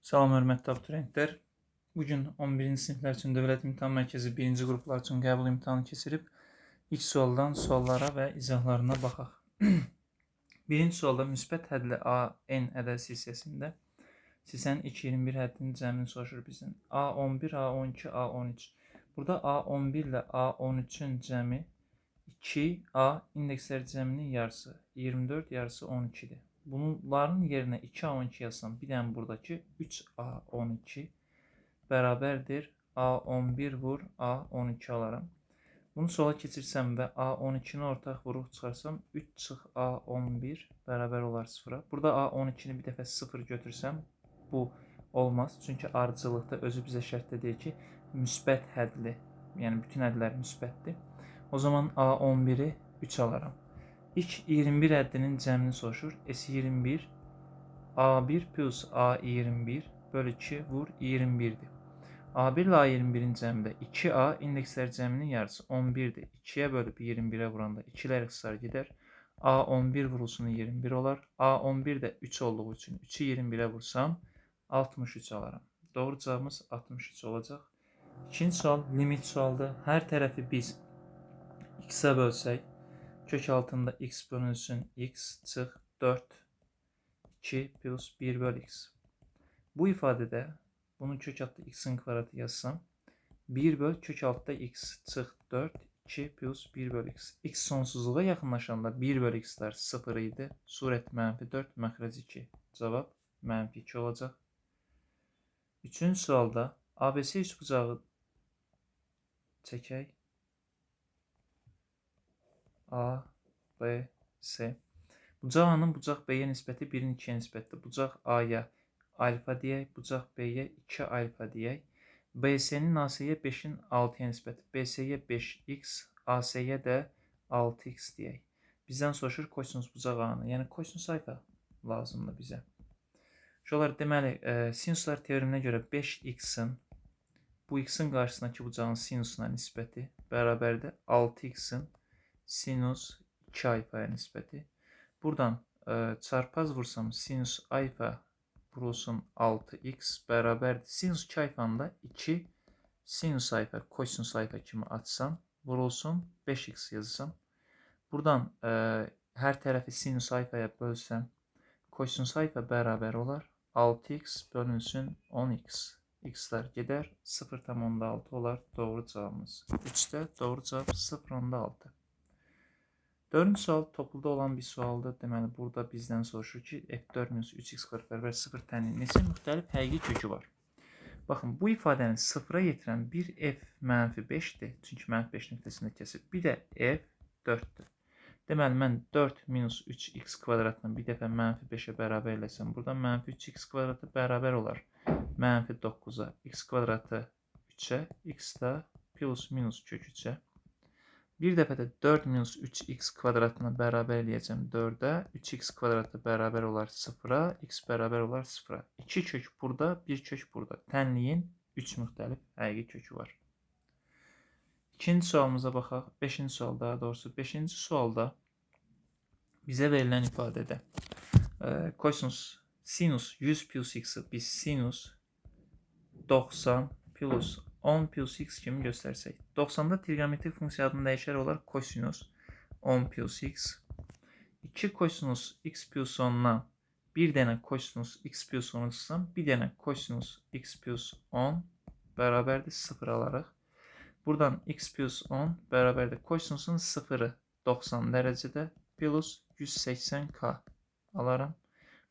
Salam hörmətli abituriyentlər. Bugün 11-ci siniflər üçün Dövlət İmtahan Mərkəzi 1-ci qruplar üçün qəbul imtahanı keçirib. İlk sualdan suallara və izahlarına baxaq. Birinci sualda müsbət hədli A-N ədəsi hissəsində hissənin 2-21 həddinin cəmini soruşur bizdən. A11, A12, A13. Burada A11 ilə A13-ün cəmi 2A indekslər cəminin yarısı 24, yarısı 12-dir. Bunların yerinə 2A12 yazsam, bir dənə buradakı 3A12 bərabərdir A11 vur A12 alaram. Bunu sola keçirsəm və A12-ni ortaq vuruq çıxarsam 3 çıx A11 bərabər olar 0-a. Burada A12-ni bir dəfə 0 götürsəm bu olmaz. Çünki ardıcılıqda özü bizə şərtdə deyir ki, müsbət hədli, yəni bütün hədlər müsbətdir. O zaman A11'i 3 alaram. İlk 21 həddinin cəmini soruşur. S21 A1 plus A21 bölü 2 vur 21'dir. A1 ile A21'in cəmi də 2A indekslər cəminin yarısı 11'dir. 2'ye bölüb 21'e vuranda 2'lər ixtisar gedər. A11 vurulsunu 21 olar. A11 də 3 olduğu üçün 3'ü 21'e vursam 63 alaram. Doğru cevabımız 63 olacaq. İkinci sual limit sualdır. Hər tərəfi biz x'e bölsək, kök altında x bölünsün x çıx 4 2 plus 1 bölü x. Bu ifadədə bunu kök altında x'in kvadratı yazsam 1 böl kök altında x çıx 4 2 plus 1 bölü x. X sonsuzluğa yaxınlaşanda 1 bölü x'lər 0 idi. Surət -4, məxrəc 2. Cavab -2 olacaq. Üçüncü sualda ABC üçbucağı çəkək. A, B, C. Bucaq A-nın bucaq B-yə nisbəti 1-in 2-yə nisbətdir. Bucaq A-ya alfa deyək, bucaq B-yə 2 alfa deyək. BC-nin AC-yə 5-in 6-ya nisbəti. BC-yə 5x, AC-yə də 6x deyək. Bizdən soruşur kosinus bucaq A-nı. Yəni kosinus alfa lazımdır bizə. Şolar deməli, sinuslar teoreminə görə 5x-in bu x-in qarşısındakı bucağın sinusuna nisbəti bərabərdir 6x-in sinus 2 alfaya nisbəti. Buradan çarpaz vursam sinus alfa vurulsun 6x bərabərdir. Sinus 2 alfanı da 2 sinus alfa kosinus alfa kimi açsam vurulsun 5x yazsam. Buradan hər tərəfi sinus alfaya bölsəm kosinus alfa bərabər olar 6x bölünsün 10x. X'lər gedər 0,6 olar doğru cavabımız. 3'də doğru cavab 0,6. Dördüncü sual topluda olan bir sualdır. Deməli, burada bizdən soruşur ki, f4 minus 3x bərabər 0 tənin neçə müxtəlif həqiqi kökü var? Baxın, bu ifadəni 0'a yetirən bir f -5'dir. Çünki -5 nöqtəsində kəsir. Bir də f 4'dür. Deməli, mən 4 minus 3x kvadratını bir dəfə -5'ə bərabər eləsəm, buradan -3x kvadratı bərabər olar. -9'a, x kvadratı 3'ə, x də plus minus kök 3'ə. Bir dəfə də 4 minus 3x kvadratını bərabər eləyəcəm 4'ə, 3x kvadratı bərabər olar 0'a, x bərabər olar 0'a. 2 kök burada, 1 kök burada. Tənliyin 3 müxtəlif həqiqi kökü var. İkinci sualımıza baxaq. 5-ci sual daha doğrusu. 5-ci sualda bizə verilən ifadədə sinus 100 plus x'i biz sinus 90 plus 10 plus x kimi göstərsək. 90'da trigonometrik funksiya adını dəyişər olar kosinus 10 plus x. 2 kosinus x plus 10'dan bir dənə kosinus x plus 10'u çıxsam, bir dənə kosinus x plus 10 bərabərdir 0 alarıq. Buradan x plus 10 bərabərdir kosinusun 0'ı 90 dərəcədə plus 180k alaram.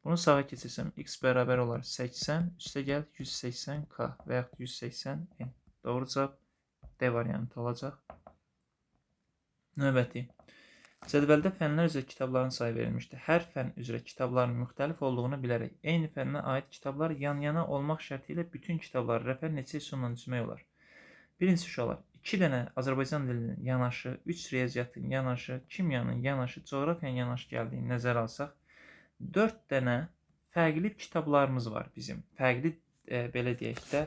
Bunu sağa keçirsəm x bərabər olar 80, üstə gəl 180k və yaxud 180n. Doğru cavab D variantı olacaq. Növbəti. Cədvəldə fənlər üzrə kitabların sayı verilmişdir. Hər fən üzrə kitabların müxtəlif olduğunu bilərək eyni fənnə aid kitablar yan-yana olmaq şərti ilə bütün kitabları rəfər neçə üsulla düzmək olar? Birincisi şu olar. 2 dənə Azərbaycan dilinin yanaşı, 3 riyaziyyatın yanaşı, kimyanın yanaşı, coğrafiyanın yanaşı gəldiyini nəzərə alsaq, 4 dənə fərqli kitablarımız var bizim. Fərqli belə deyək də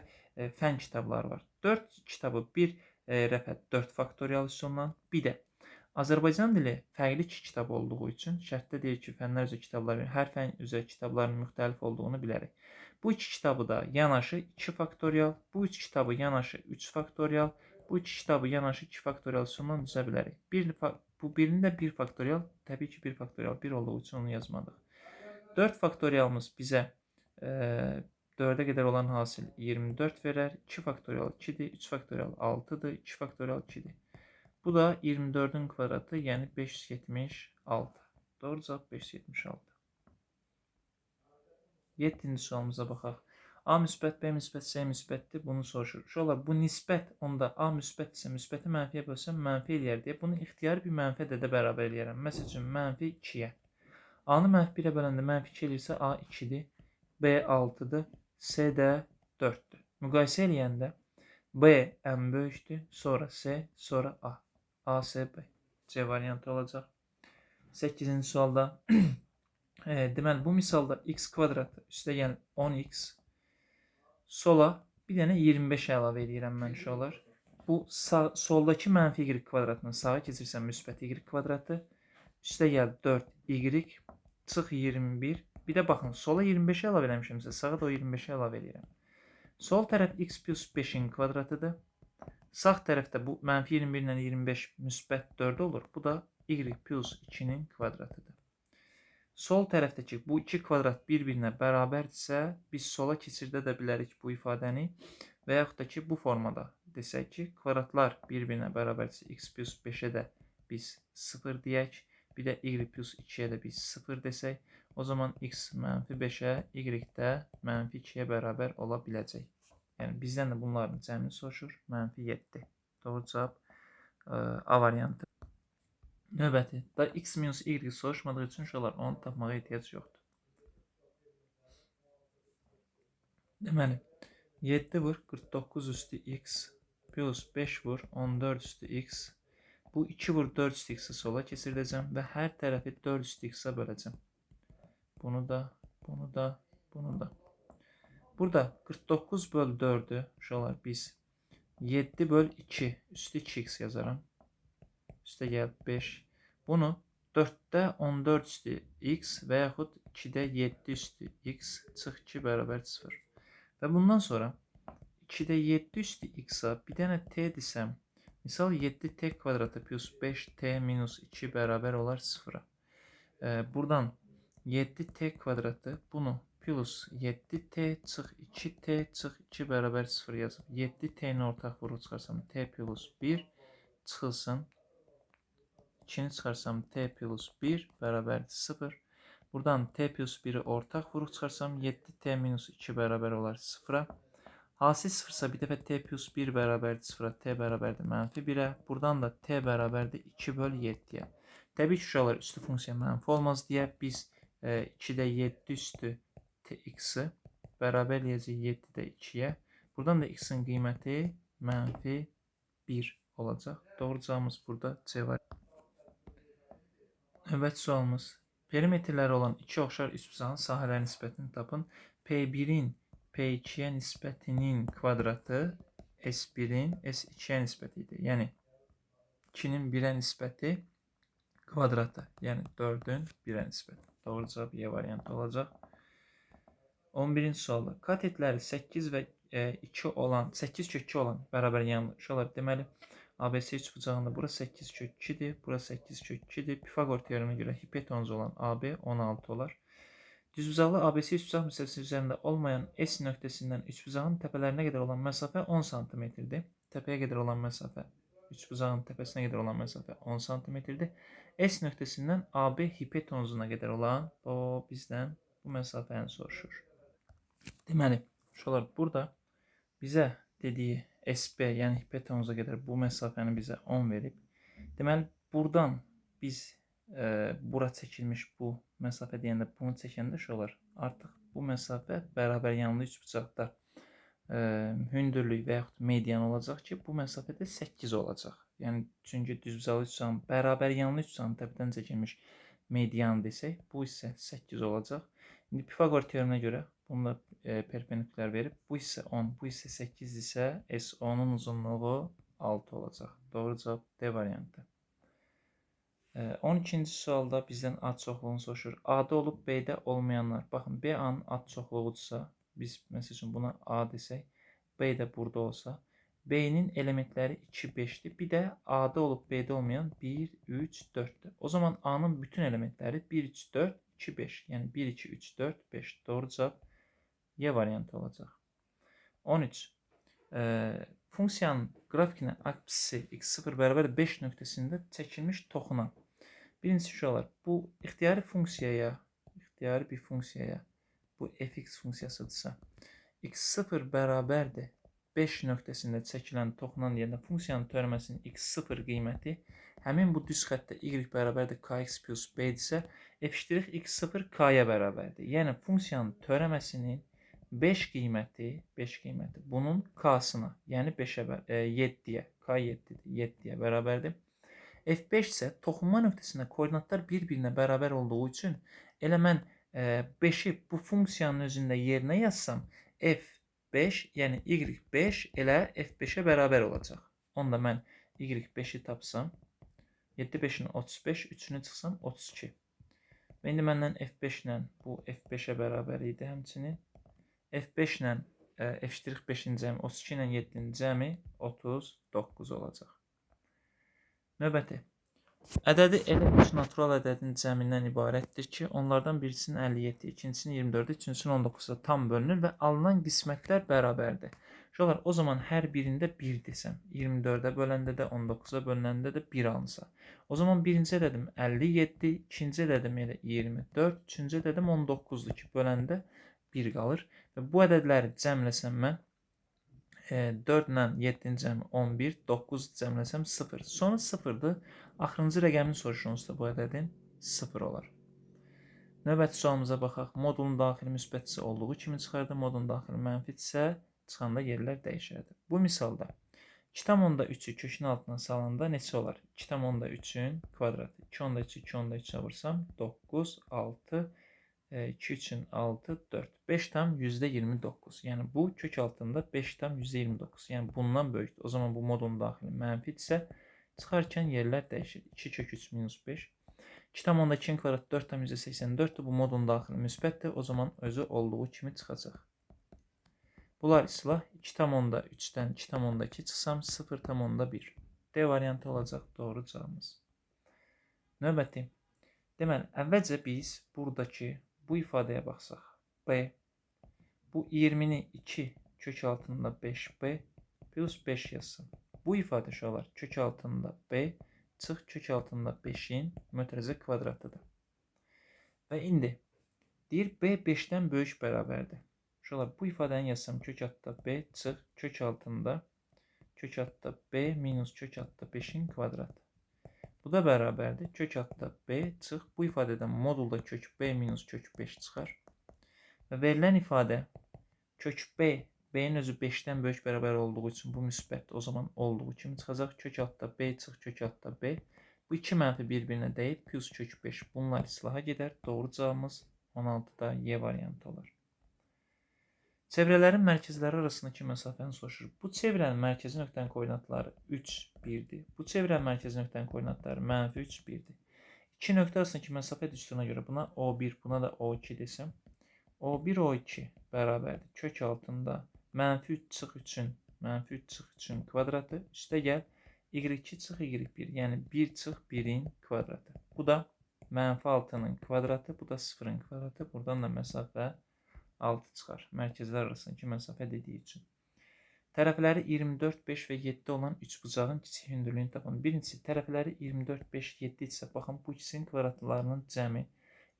fən kitabları var. 4 kitabı bir rəfə 4 faktorial üsulla, bir də Azərbaycan dili fərqli iki kitab olduğu üçün şərtdə deyil ki, fənlər üzrə kitablar verir. Hər fən üzrə kitabların müxtəlif olduğunu bilərik. Bu iki kitabı da yanaşı 2 faktorial, bu üç kitabı yanaşı 3 faktorial, bu iki kitabı yanaşı 2 faktorial üsulundan düzə bilərik. Bu birini də 1 faktorial, təbii ki 1 faktorial 1 olduğu üçün onu yazmadıq. 4 faktorialımız bizə 4'e qədər olan hasil 24 verər. 2 faktorial 2'dir, 3 faktorial 6'dır, 2 faktorial 2'dir. Bu da 24'ün kvadratı, yani 576. Doğru cevap 576. 7. sualımıza baxaq. A müsbət, B müsbət, C müsbətdir. Bunu soruşur. Uşaqlar, bu nisbət onda A müsbət isə müsbəti mənfiyə bölsəm mənfi eləyər deyə bunu ixtiyari bir mənfi də bərabər eləyərəm. Məsəl üçün, mənfi 2-yə. A-nı mənfi 1-ə böləndə mənfi 2 eləyirsə A 2-dir, B 6-dır, C də 4-dür. Müqayisə eləyəndə B ən böyükdür, sonra C, sonra A. A, C, B. C variantı olacaq. 8-ci sualda deməli, bu misalda x kvadratı üstəgəl 10x sola bir dənə 25 əlavə edirəm mən uşaqlar. Bu soldakı mənfi y kvadratını sağa keçirsəm müsbət y kvadratı üstəgəl 4y çıx 21. Bir də baxın, sola 25 əlavə eləmişəmsə sağa da o 25 əlavə edirəm. Sol tərəf x plus 5-in kvadratıdır. Sağ tərəfdə bu mənfi 21 ilə 25 müsbət 4 olur. Bu da y plus 2-nin kvadratıdır. Sol tərəfdəki bu iki kvadrat bir-birinə bərabərdirsə, biz sola keçirdə də bilərik bu ifadəni və yaxud da ki, bu formada desək ki, kvadratlar bir-birinə bərabərdirsə, x plus 5-ə də biz 0 deyək, bir də y plus 2-yə də biz 0 desək, o zaman x mənfi 5-ə, y də mənfi 2-yə bərabər ola biləcək. Yəni, bizdən də bunların cəmini soruşur, mənfi 7. Doğru cavab A variantı. Növbəti, da x minus y soruşmadığı üçün uşaqlar onu tapmağa ehtiyac yoxdur. Deməli, 7 vur 49 üstü x plus 5 vur 14 üstü x. Bu 2 vur 4 üstü x'i sola keçirdəcəm və hər tərəfi 4 üstü x'ə böləcəm. Bunu da, bunu da, bunu da. Burada 49 böl 4'ü uşaqlar biz 7 böl 2 üstü 2x yazaram. Üstə gəlib 5. Bunu 4'də 14 üstü x və yaxud 2'də 7 üstü x çıx 2 bərabər 0. Və bundan sonra 2'də 7 üstü x'a bir dənə t desəm, misal 7t kvadratı plus 5t minus 2 bərabər olar 0'a. Buradan 7t kvadratı bunu plus 7t çıx 2t çıx 2 bərabər 0 yazıb. 7t'ni ortaq vurub çıxarsam t plus 1 çıxılsın. 2'ni çıxarsam t plus 1 bərabərdir 0. Buradan t plus 1'i ortaq vuruq çıxarsam 7t minus 2 bərabər olar 0'a. Hasil 0'sa bir dəfə t plus 1 bərabərdir 0'a, t bərabərdir mənfi 1'ə. Buradan da t bərabərdir 2 böl 7'yə. Təbii ki, uşaqlar üstü funksiya mənfi olmaz deyə biz 2'də 7 üstü x'i bərabər eləyəcək 7'də 2'yə. Buradan da x'in qiyməti mənfi 1 olacaq. Doğru cavabımız burada C var. Növbəti sualımız. Perimetrləri olan iki oxşar üçbucağın sahələri nisbətini tapın. P1'in P2'yə nisbətinin kvadratı S1'in S2'yə nisbətidir. Yəni 2'nin 1'ə nisbəti kvadratı. Yəni 4'ün 1'ə nisbəti. Doğru cavab Y variantı olacaq. 11-ci sualda. Katetləri 8 və 2 olan, 8 kök 2 olan bərabər yanlı uşaqlar deməli ABC üçbucağında bura 8 kök 2'dir, bura 8 kök 2'dir. Pifagor teoreminə görə hipotenuzu olan AB 16 olar. Düzbucaqlı ABC üçbucaq müstəvisi üzərində olmayan S nöqtəsindən üçbucağın təpələrinə qədər olan məsafə 10 cm-dir. Təpəyə qədər olan məsafə, üçbucağın təpəsinə qədər olan məsafə 10 cm-dir. S nöqtəsindən AB hipotenuzuna qədər olan o bizdən bu məsafəni soruşur. Deməli, uşaqlar burada bizə dediyi SB, yəni hipotenuza qədər bu məsafəni bizə 10 verib. Deməli, buradan biz bura çəkilmiş bu məsafə deyəndə bunu çəkəndə uşaqlar artıq bu məsafə bərabər yanlı üçbucaqda hündürlük və yaxud median olacaq ki, bu məsafə də 8 olacaq. Yəni, çünki düzbucaqlı üçbucağın bərabər yanlı üçbucağın təpədən çəkilmiş median desək, bu isə 8 olacaq. İndi Pifagor teoreminə görə bunu da perpendikulyar verib. Bu isə 10, bu isə 8 isə S10'un uzunluğu 6 olacaq. Doğru cavab D variantı. 12-ci sualda bizdən ad çoxluğunu soruşur. A-da olub B-də olmayanlar. Baxın, B A-nın ad çoxluğudursa, biz məsəl üçün buna A desək, B də burada olsa, B-nin elementləri 2, 5-dir. Bir də A-da olub B-də olmayan 1, 3, 4-dür. O zaman A-nın bütün elementləri 1, 3, 4, 2, 5. Yəni 1, 2, 3, 4, 5. Doğru cavab Y variantı olacaq. 13. Funksiyanın grafikinə apsisi x0 bərabər 5 nöqtəsində çəkilmiş toxunan. Birincisi şu olar. Bu ixtiyari bir funksiyaya bu fx funksiyasıdırsa x0 bərabərdir 5 nöqtəsində çəkilən toxunan yerinə funksiyanın törəməsinin x0 qiyməti həmin bu düz xəttdə y bərabərdir kx plus b-dirsə f' x0 k-ya bərabərdir. Yəni funksiyanın törəməsinin 5 qiyməti bunun k-sına, yəni 7-yə, k 7-yə bərabərdir. F5 isə toxunma nöqtəsində koordinatlar bir-birinə bərabər olduğu üçün elə mən 5-i bu funksiyanın özündə yerinə yazsam F5, yəni Y5 elə F5-ə bərabər olacaq. Onda mən Y5-i tapsam 7, 5-in 35, 3-ünü çıxsam 32. Və indi məndən F5 ilə bu F5-ə bərabər idi həmçinin. F5 ilə F'5-in cəmi 32 ilə 7-nin cəmi 39 olacaq. Növbəti. Ədədi elə 3 natural ədədin cəmindən ibarətdir ki, onlardan birisinin 57, ikincisinin 24, üçüncüsünün 19-da tam bölünür və alınan qismətlər bərabərdir. Şolar, o zaman hər birində 1 desəm, 24-ə böləndə də 19-a bölünəndə də 1 alınsa. O zaman birinci ədədim 57, ikinci ədədim elə 24, üçüncü ədədim 19-dur ki, böləndə 1 qalır. Və bu ədədləri cəmləsəm mən 4 ilə 7-nin cəmi 11, 9 cəmləsəm 0. Sonra 0-dır. Axırıncı rəqəmini soruşunuzsa bu ədədin 0 olar. Növbəti sualımıza baxaq. Modulun daxili müsbətçisi olduğu kimi çıxardı. Modulun daxili mənfidirsə, çıxanda yerlər dəyişərdir. Bu misalda 2,3-ü kökün altına salanda neçə olar? 2,3-ün kvadratı. 2,3-ü 2,3-ə vursam 9, 6, 2, 3-ün 6, 4. 5 tam %29. Yəni bu kök altında 5 tam %29. Yəni bundan böyükdür. O zaman bu modulun daxili mənfidirsə, çıxarkən yerlər dəyişir. 2 kök 3 minus 5. 2,2-nin kvadratı 4 tam %84-dür. Bu modulun daxili müsbətdir. O zaman özü olduğu kimi çıxacaq. Bunlar islah 2,3-dən 2,2 çıxsam 0,1. D variantı olacaq doğru cavabımız. Növbəti. Deməli, əvvəlcə biz buradakı bu ifadəyə baxsaq. B. Bu 20-ni 2 kök altında 5B plus 5 yazsın. Bu ifadə şu olar. Kök altında B çıx kök altında 5-in mötərizə kvadratıdır. Və indi deyir B 5-dən böyük bərabərdir. Şu olar. Bu ifadəni yazsam kök altında B çıx kök altında B minus kök altında 5-in kvadratı. Bu da bərabərdir. Kök altında B çıx. Bu ifadədən modulda kök B minus kök 5 çıxar. Və verilən ifadə kök B, B-nin özü 5-dən böyük bərabər olduğu üçün bu müsbət o zaman olduğu kimi çıxacaq. Kök altında B çıx kök altında B. Bu iki mənfi bir-birinə dəyib plus kök 5. Bunlar islaha gedər. Doğru cavabımız 16-da Y variantı olar. Çevrələrin mərkəzləri arasındakı məsafəni soruşur. Bu çevrənin mərkəzi nöqtənin koordinatları 3, 1-dir. Bu çevrənin mərkəzi nöqtənin koordinatları -3, 1-dir. İki nöqtə arasındakı məsafə düsturuna görə buna O1, buna da O2 desəm, O1, O2 bərabərdir. Kök altında -3 çıx 3-ün kvadratı üstə gəl Y2 çıx Y1, yəni 1 çıx 1-in kvadratı. Bu da -6-nın kvadratı, bu da 0-ın kvadratı. Buradan da məsafə 6 çıxar. Mərkəzlər arasındakı məsafə dediyi üçün. Tərəfləri 24, 5 və 7 olan üçbucağın kiçik hündürlüyünü tapın. Birincisi, tərəfləri 24, 5, 7 isə baxın bu ikisinin kvadratlarının cəmi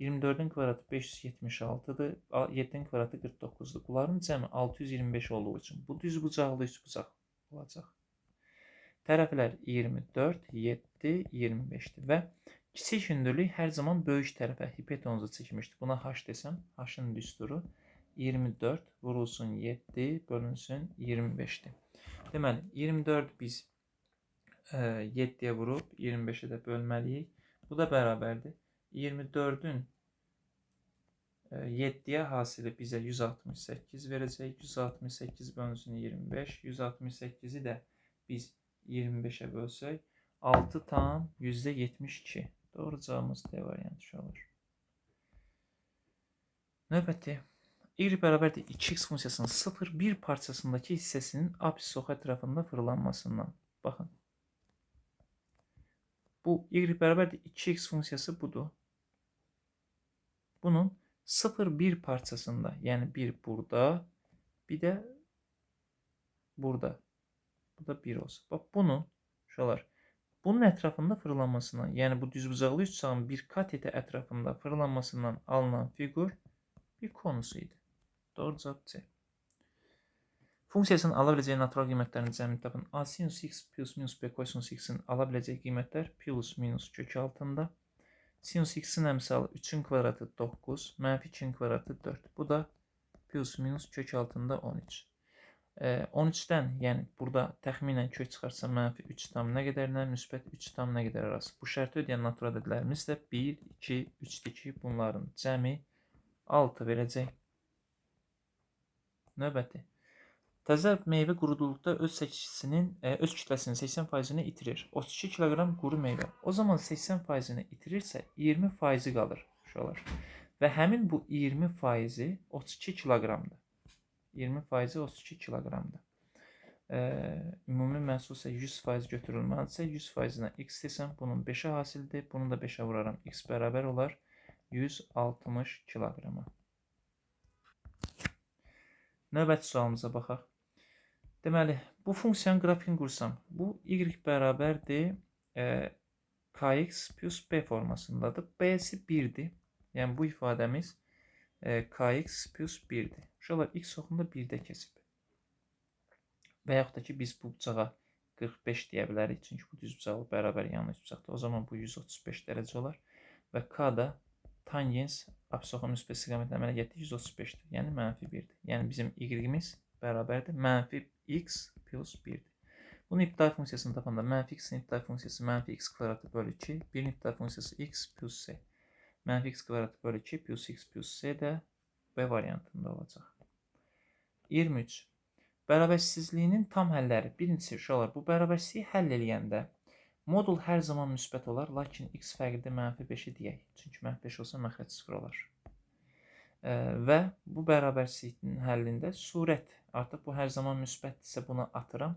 24-ün kvadratı 576-dır, 7-nin kvadratı 49-dur. Bunların cəmi 625 olduğu üçün bu düzbucaqlı üçbucaq olacaq. Tərəflər 24, 7, 25-dir və kiçik hündürlük hər zaman böyük tərəfə hipotenuza çəkilmişdir. Buna h desəm, h-ın düsturu 24 vurulsun 7 bölünsün 25'dir. Deməli 24 biz 7'ye vurup 25'e de bölməliyik. Bu da bərabərdir. 24'ün 7'ye hasili bizə 168 verəcək. 168 bölünsün 25. 168'i də biz 25'e bölsək 6 tam %72. Doğru cevabımız D variantı olur. Növbəti. Y bərabərdir 2x funksiyasının 0,1 parçasındakı hissəsinin apsis ox ətrafında fırlanmasından. Baxın. Bu y bərabərdir 2x funksiyası budur. Bunun 0,1 parçasında, yəni bir burada, bir də burada. Bu da 1 olsun. Bax bunun şuralar. Bunun ətrafında fırlanmasından, yəni bu düzbucaqlı üçbucağın bir kateti ətrafında fırlanmasından alınan fiqur bir konusu idi. Doğru cavab C. Funksiyasının ala biləcəyi natural qiymətlərini cəmini tapın. A sinus x plus minus b kosinus x-in ala biləcəyi qiymətlər plus minus kök altında. Sinus x-in əmsalı 3-ün kvadratı 9, mənfi 2-nin kvadratı 4. Bu da plus minus kök altında 13. 13'dən, yəni burada təxminən kök çıxarsa mənfi 3 tam nə qədərlə, müsbət 3 tam nə qədər arası. Bu şərti ödəyən natural ədədlərimiz də 1, 2, 3-dür ki, bunların cəmi 6 verəcək. Növbəti. Təzə meyvə quruduqda öz kütləsinin 80%-ni itirir. 32 kiloqram quru meyvə. O zaman 80%-ni itirirsə 20% qalır. Şuralar. Və həmin bu 20%-i 32 kiloqramdır. 20%-i 32 kiloqramdır. Ümumi məhsul isə 100% götürülməlidirsə 100%-nə x desəm, bunun 5-ə hasildir. Bunu da 5-ə vuraram. X bərabər olar 160 kiloqrama. Növbəti sualımıza baxaq. Deməli, bu funksiyanın qrafikini qursam, bu y bərabərdir kx plus b formasındadır. B-si 1-dir. Yəni bu ifadəmiz kx plus 1-dir. Şuralar x oxunda 1-də keçib. Və yaxud da ki, biz bu bucağa 45 deyə bilərik. Çünki bu düzbucaqlı bərabər yanlış bucaqdır. O zaman bu 135 dərəcə olar. Və k da tangens apsis oxun müsbət istiqamətlə əmələ gətirdi 135-dir. Yəni mənfi 1-dir. Yəni bizim y-imiz bərabərdir mənfi x plus 1-dir. Bunun ibtidai funksiyasını tapanda mənfi x-in ibtidai funksiyası mənfi x kvadratı bölü 2, 1-in ibtidai funksiyası x plus c. Mənfi x kvadratı bölü 2 plus x plus c də B variantında olacaq. 23. Bərabərsizliyinin tam həlləri. Birincisi uşaqlar, bu bərabərsizliyi həll eləyəndə modul hər zaman müsbət olar, lakin x fərqində mənfi 5-i deyək. Çünki mənfi 5 olsa məxrəc 0 olar. Və bu bərabərsizliyin həllində surət, artıq bu hər zaman müsbətdirsə buna atıram.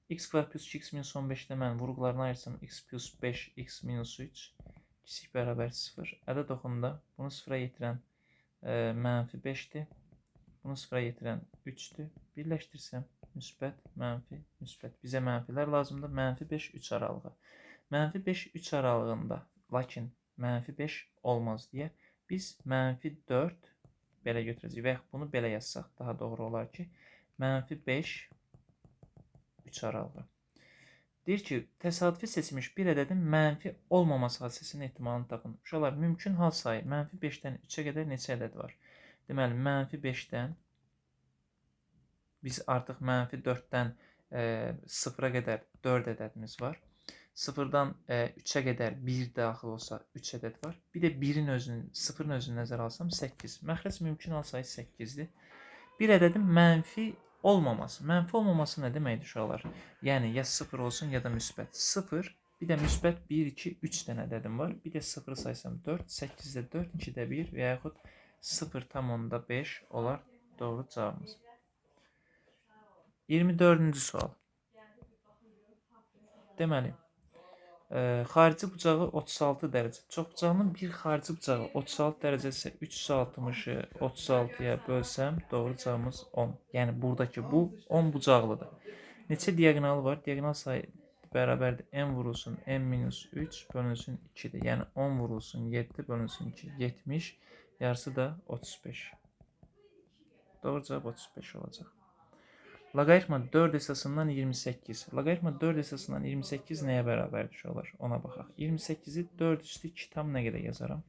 X kvadrat plus 2x minus 15-də mən vurğularını ayırsam x plus 5, x minus 3, kiçik bərabər 0. Ədəd oxunda bunu 0-a yetirən mənfi 5-dir. Bunu 0-a yetirən 3-dür. Birləşdirsəm müsbət, mənfi, müsbət. Bizə mənfilər lazımdır. Mənfi 5, 3 aralığı. Mənfi 5, 3 aralığında, lakin mənfi 5 olmaz deyə biz mənfi 4 belə götürəcəyik. Və yaxud bunu belə yazsaq daha doğru olar ki, mənfi 5, 3 aralığı. Deyir ki, təsadüfi seçilmiş bir ədədin mənfi olmaması hadisəsinin ehtimalını tapın. Uşaqlar, mümkün hal sayı mənfi 5-dən 3-ə qədər neçə ədəd var? Deməli, mənfi 5-dən biz artıq mənfi 4-dən 0-a qədər 4 ədədimiz var. 0-dan 3-ə qədər 1 daxil olsa 3 ədəd var. Bir də 1-in özünü, 0-ın özünü nəzərə alsam 8. Məxrəc mümkün hal sayı 8-dir. Bir ədədin mənfi olmaması. Mənfi olmaması nə deməkdir uşaqlar? Yəni ya 0 olsun ya da müsbət. 0, bir də müsbət 1, 2, 3 dənə ədədim var. Bir də 0-ı saysam 4, 8-də 4, 2-də 1 və yaxud 0,5 olar doğru cavabımız. 24-cü sual. Deməli, xarici bucağı 36 dərəcə. Çoxbucağının bir xarici bucağı 36 dərəcə isə 360-ı 36-ya bölsəm doğru cavabımız 10. Yəni buradakı bu 10 bucaqlıdır. Neçə diaqonalı var? Diaqonal sayı bərabərdir n vurulsun n minus 3 bölünsün 2-dir. Yəni 10 vurulsun 7 bölünsün 2. 70, yarısı da 35. Doğru cavab 35 olacaq. Loqaritma 4 əsasından 28. Loqaritma 4 əsasından 28 nəyə bərabərdir olar? Ona baxaq. 28-i 4 üstü 2 tam nə qədər yazaram?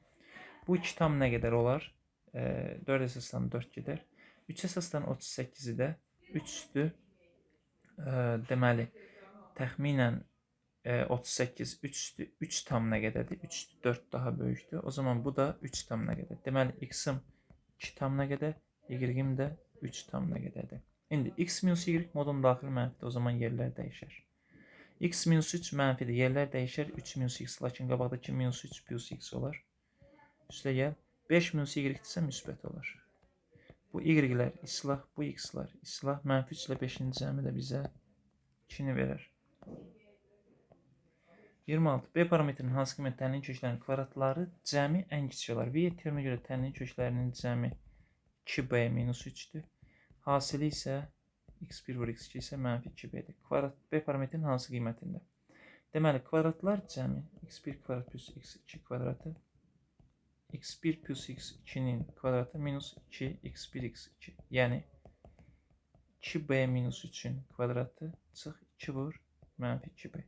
Bu 2 tam nə qədər olar? 4 əsasdan 4 gedər. 3 əsasdan 38-i də 3 üstü deməli təxminən 38, 3 üstü 3 tam nə qədərdir? 3 üstü 4 daha böyükdür. O zaman bu da 3 tam nə qədər? Deməli x-im 2 tam nə qədər? Y-im də 3 tam nə qədərdir? İndi x minus y modun daxili mənfidir. O zaman yerlər dəyişər. X minus 3 mənfidir. Yerlər dəyişər. 3 minus x. Lakin qabaqdakı minus 3 plus x olar. Üstə gəl. 5 minus y isə müsbət olar. Bu y-lər islah, bu x-lar islah. Mənfi 3 ilə 5-in cəmi də bizə 2-ni verər. 26. B parametrinin hansı qiymət tənliyin köklərinin kvadratları cəmi ən kiçik olar. V teoreminə görə tənliyin köklərinin cəmi 2b minus 3-dür. Hasili isə x1 vur x2 isə mənfi 2b-dir. Kvadrat B parametrinin hansı qiymətində? Deməli, kvadratlar cəmi x1 kvadrat plus x2 kvadratı x1 plus x2'nin kvadratı minus 2 x1 x2. Yəni 2b minus 3'ün kvadratı çıx 2 vur mənfi 2b.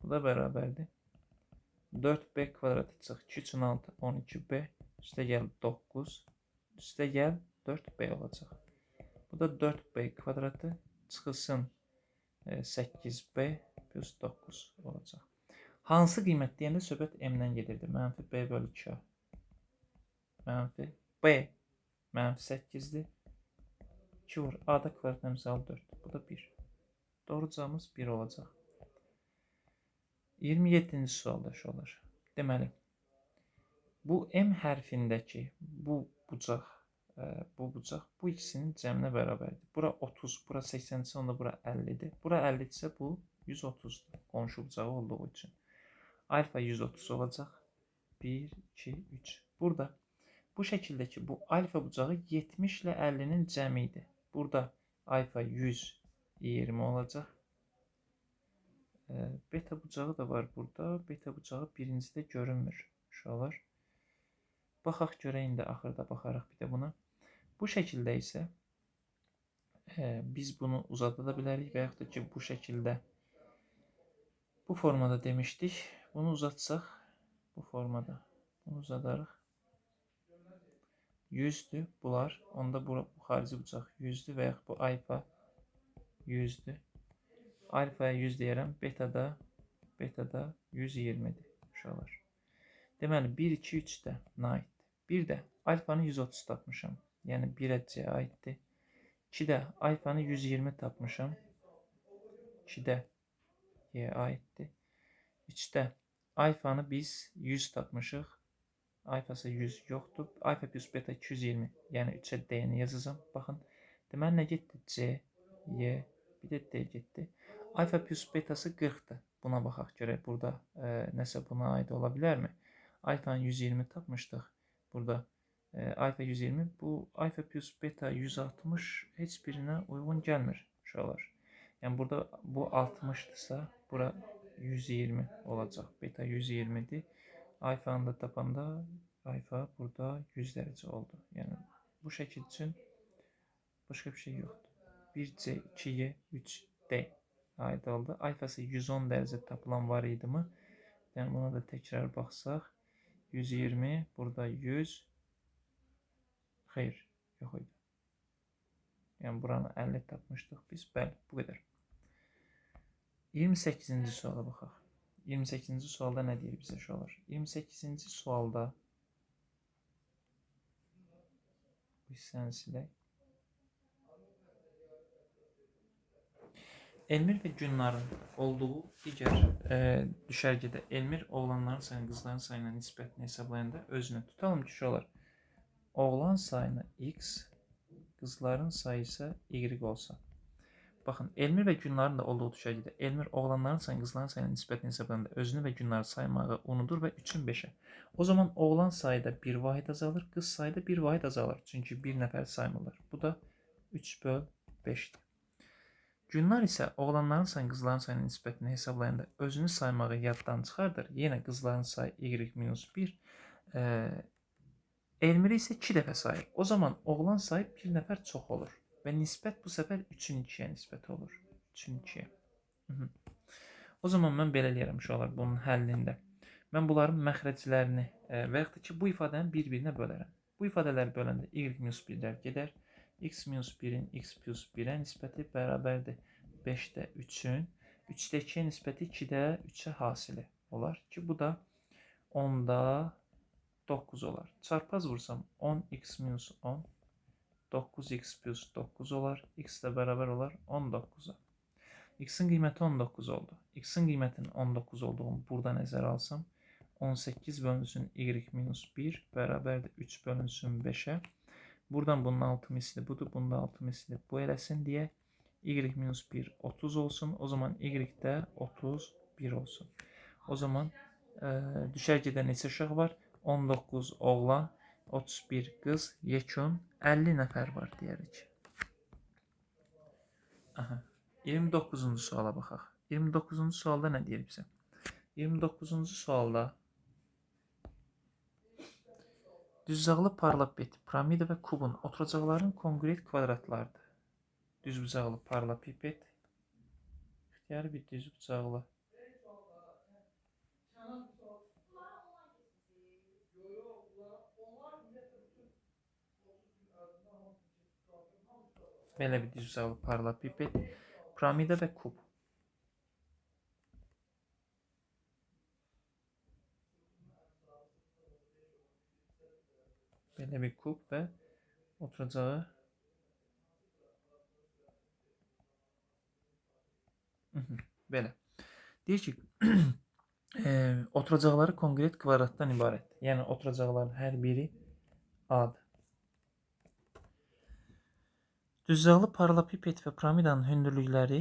Bu da bərabərdir. 4b kvadratı çıx 2 üçün 6 12b. Üstə gəl 9. Üstə gəl 4b olacaq. Bu da 4b kvadratı çıxılsın 8b plus 9 olacaq. Hansı qiymət deyəndə söhbət m-dən gedirdi. Mənfi b bölü 2. Mənfi b mənfi 8-dir. 2 vur a-da kvadrat əmsal 4. Bu da 1. Doğru cavabımız 1 olacaq. 27-ci sualda şu olur. Deməli, bu m hərfindəki bu bucaq, bu ikisinin cəminə bərabərdir. Bura 30, bura 80, onda bura 50-dir. Bura 50 isə bu 130-dur. Qonşu bucağı olduğu üçün. Alfa 130 olacaq. 1, 2, 3. Burada bu şəkildəki bu alfa bucağı 70 ilə 50-nin cəmi idi. Burada alfa 120 olacaq. Beta bucağı da var burada. Beta bucağı birincidə görünmür. Uşaqlar. Baxaq görək indi axırda baxarıq bir də buna. Bu şəkildə isə biz bunu uzada da bilərik və yaxud da ki bu şəkildə bu formada demişdik. Bunu uzatsaq bu formada bunu uzadarıq. 100'dür bunlar. Onda bu xarici bucaq 100'dür və yaxud bu alfa 100'dür. Alfaya 100 deyərəm, betada 120'dir uşaqlar. Deməli 1, 2, 3-də nə aiddir? 1-də alfanı 130 tapmışam. Yəni 1-ə C aiddir. 2-də alfanı 120 tapmışam. 2-də Y aiddir. 3-də alfanı biz 100 tapmışıq. Alfası 100 yoxdur. Alfa plus beta 220. Yəni 3-ə D-ni yazacağım. Baxın. Deməli nə getdi? C, Y, bir də D getdi. Alfa plus betası 40'dır. Buna baxaq görək. Burada nəsə buna aid ola bilərmi? Alfanı 120 tapmışdıq. Burada alfa 120. Bu alfa plus beta 160 heç birinə uyğun gəlmir uşaqlar. Yəni burada bu 60'dırsa bura 120 olacaq. Beta 120'dir. Alfanı da tapanda alfa burada 100 dərəcə oldu. Yəni bu şəkil üçün başqa bir şey yoxdur. 1C, 2Y, 3D aid oldu. Alfası 110 dərəcə tapılan var idi mi? Yəni buna da təkrar baxsaq. 120, burada 100. Xeyr, yox idi. Yəni buranı 50 tapmışdıq biz. Bəli, bu qədər. 28-ci suala baxaq. 28-ci sualda nə deyir bizə uşaqlar? 28-ci sualda bu hissəni silək. Elmir və Günların olduğu digər düşərgədə Elmir oğlanların sayını qızların sayına nisbətini hesablayanda özünü tutalım ki, uşaqlar. Oğlan sayını x, qızların sayı isə y olsa. Baxın, Elmir və Günların da olduğu düşərgədə Elmir oğlanların sayını qızların sayına nisbətini hesablayanda özünü və Günları saymağı unudur və 3-ün 5'ə. O zaman oğlan sayıda 1 vahid azalır, qız sayıda 1 vahid azalır. Çünki bir nəfər saymırlar. Bu da 3 böl 5'dir. Günlar isə oğlanların sayını qızların sayına nisbətini hesablayanda özünü saymağı yaddan çıxardır. Yenə qızların sayı y-1. Elmiri isə 2 dəfə sayır. O zaman oğlan sayı bir nəfər çox olur. Və nisbət bu səfər 3-ün 2'yə nisbət olur. 3-ün 2'yə. O zaman mən belə eləyərəm uşaqlar bunun həllində. Mən bunların məxrəclərini və yaxud da ki bu ifadəni bir-birinə bölərəm. Bu ifadələri böləndə y-1'lər gedər. x-1'in x plus 1'ə nisbəti bərabərdir 5'də 3'ün. 3'də 2'yə nisbəti 2'də 3'ə hasili olar ki bu da 10'da 9 olar. Çarpaz vursam 10x minus 10. 9x plus 9 olar. X də bərabər olar 19'a. X'in qiyməti 19 oldu. X'in qiymətinin 19 olduğunu burada nəzərə alsam, 18 bölünsün y minus 1 bərabərdir 3 bölünsün 5'ə. Buradan bunun 6 misli budur, bunun da 6 misli bu eləsin deyək. Y minus 1 30 olsun. O zaman y də 31 olsun. O zaman düşərgədə neçə uşaq var? 19 oğlan, 31 qız, yekun 50 nəfər var deyərik. Aha. 29-cu suala baxaq. 29-cu sualda nə deyir bizə? 29-cu sualda düzbucaqlı paralelopiped, piramida və kubun oturacaqların kongruent kvadratlarıdır. Düzbucaqlı paralelopiped, ixtiyari bir düzbucaqlı belə bir düzbucaqlı paralelopiped, piramida və kub. Belə bir kub və oturacağı belə. Deyir ki, oturacaqları kongruent kvadratdan ibarət. Yəni oturacaqların hər biri A-dır. Düzbucaqlı paralelopiped və piramidanın hündürlükləri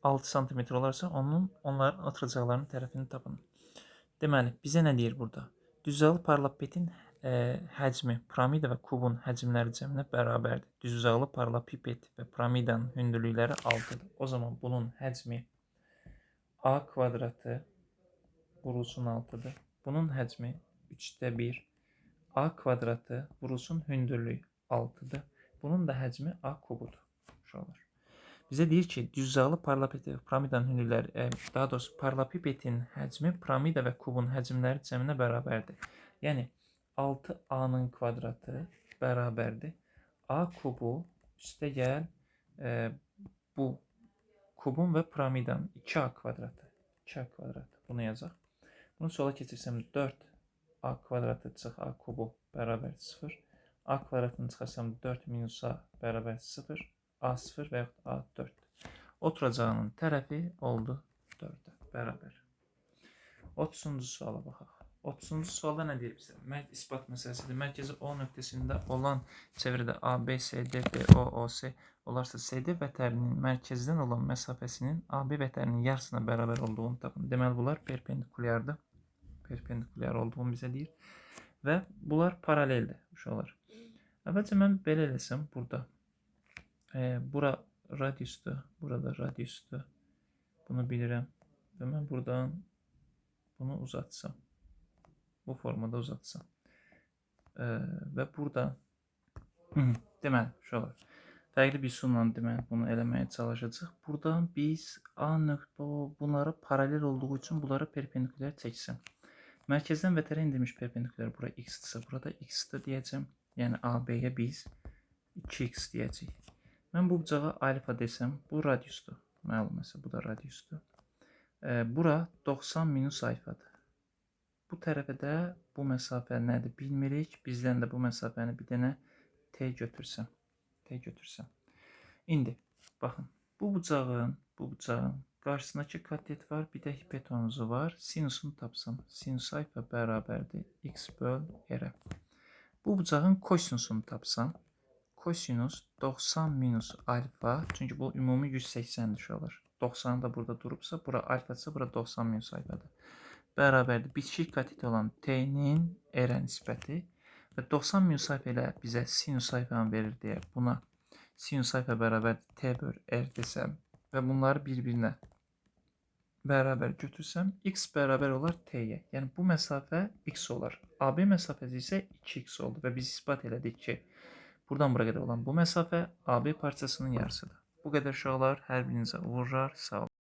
6 sm olarsa onların oturacaqlarının tərəfini tapın. Deməli, bizə nə deyir burada? Düzbucaqlı paralelopipedin həcmi piramida və kubun həcmləri cəminə bərabərdir. Düzbucaqlı paralelopiped və piramidanın hündürlükləri 6-dır. O zaman bunun həcmi A kvadratı vurulsun 6-dır. Bunun həcmi 3'də 1. A kvadratı vurulsun hündürlüyü 6'dır. Bunun da həcmi A kubudur. Şu olur. Bizə deyir ki, düzbucaqlı paralelopiped və piramidanın hündürlükləri, daha doğrusu paralelopipedin həcmi piramida və kubun həcmləri cəminə bərabərdir. Yəni 6A'nın kvadratı bərabərdir. A kubu üstə gəl bu kubun və piramidanın 2A kvadratı. 2A kvadratı. Bunu yazaq. Bunu sola keçirsəm 4A kvadratı çıx A kubu bərabər 0. A kvadratını çıxarsam 4 minus A bərabər 0. A0 və yaxud A4. Oturacağının tərəfi oldu 4'ə bərabər. 30-cu suala baxaq. 30-cu sualda nə deyir bizə? İsbat məsələsidir. Mərkəzi O nöqtəsində olan çevrədə AB, CD, BO, OC olarsa CD vətərinin mərkəzdən olan məsafəsinin AB vətərinin yarısına bərabər olduğunu tapın. Deməli, bunlar perpendikulyardır. Perpendikulyar olduğunu bizə deyir. Və bunlar paraleldir. Uşaqlar. Əvvəlcə mən belə eləsəm burada. Bura radiusdur. Burada radiusdur. Bunu bilirəm. Və mən buradan bunu uzatsam. Bu formada uzatsam. Və burada deməli, uşaqlar. Fərqli bir üsulla deməli bunu eləməyə çalışacağıq. Buradan biz A nöqtə bunları paralel olduğu üçün bunları perpendikulyar çəksəm. Mərkəzdən vətərə indirmiş perpendikulyar bura x-dirsə, burada x-dir deyəcəm. Yəni AB-yə biz 2x deyəcəyik. Mən bu bucağa alfa desəm, bu radiusdur. Məlum məsələ, bu da radiusdur. Bura 90 minus alfadır. Bu tərəfə də bu məsafə nədir bilmirik. Bizdən də bu məsafəni bir dənə t götürsəm. İndi baxın, bu bucağın qarşısındakı katet var, bir də hipotenuzu var. Sinusunu tapsam, sinus alfa bərabərdir x böl r. Bu bucağın kosinusunu tapsam, kosinus 90 minus alfa, çünki bu ümumi 180'dir şu olur. 90 da burada durubsa, bura alfası, bura 90 minus alfadır. Bərabərdir bitişik katet olan t'nin r nisbəti və 90 minus alfa ilə bizə sinus alfanı verir deyə buna sinus alfa bərabər t böl r desəm və bunları bir-birinə bərabər götürsəm, x bərabər olar t'yə. Yəni bu məsafə x olar. AB məsafəsi isə 2x oldu və biz isbat elədik ki, buradan bura qədər olan bu məsafə AB parçasının yarısıdır. Bu qədər uşaqlar, hər birinizə uğurlar, sağ olun.